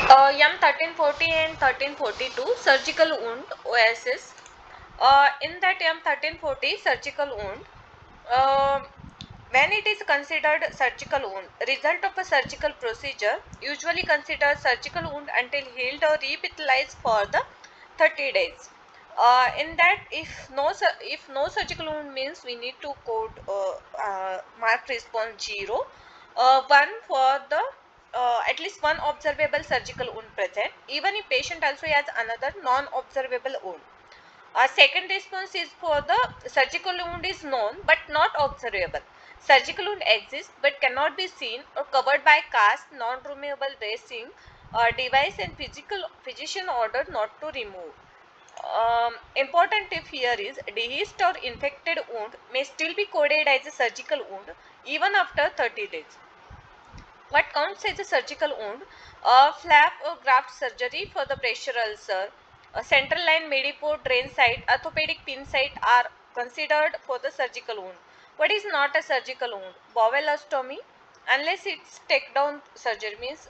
M1340 and 1342 surgical wound OASIS. In that M1340 surgical wound, uh, when it is considered surgical wound, result of a surgical procedure usually considered surgical wound until healed or revitalized for the 30 days. In that, if no surgical wound means we need to code mark response 0, one for the at least one observable surgical wound present, even if patient also has another non-observable wound. Second response is for the surgical wound is known but not observable. Surgical wound exists but cannot be seen or covered by cast, non-removable dressing device, and physician order not to remove. Important tip here is dehisced or infected wound may still be coded as a surgical wound even after 30 days. What counts as a surgical wound? Flap or graft surgery for the pressure ulcer, a central line mediport drain site, orthopedic pin site are considered for the surgical wound. What is not a surgical wound? Bowel-ostomy, unless it's takedown surgery, means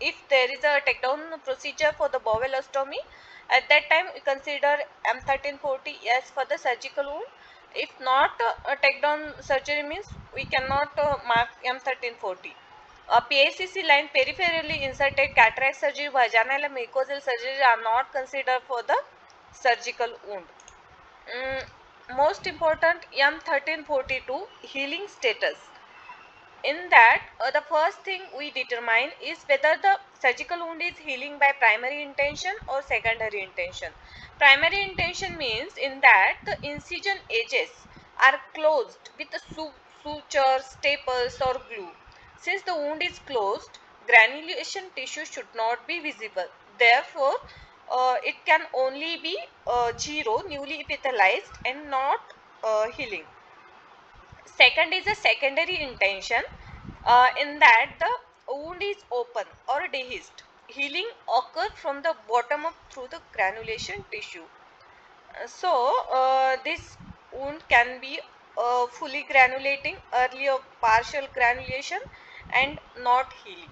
if there is a takedown procedure for the bowel-ostomy, at that time we consider M1340 as for the surgical wound. If not a takedown surgery means we cannot mark M1340. PACC line peripherally inserted cataract surgery, vaginal and mucosal surgery are not considered for the surgical wound. Most important, M1342 healing status. In that, the first thing we determine is whether the surgical wound is healing by primary intention or secondary intention. Primary intention means in that the incision edges are closed with sutures, staples or glue. Since the wound is closed, granulation tissue should not be visible. Therefore, it can only be zero, newly epithelialized, and not healing. Second is a secondary intention. In that the wound is open or dehisced. Healing occurs from the bottom up through the granulation tissue. This wound can be fully granulating, early or partial granulation, and not healing.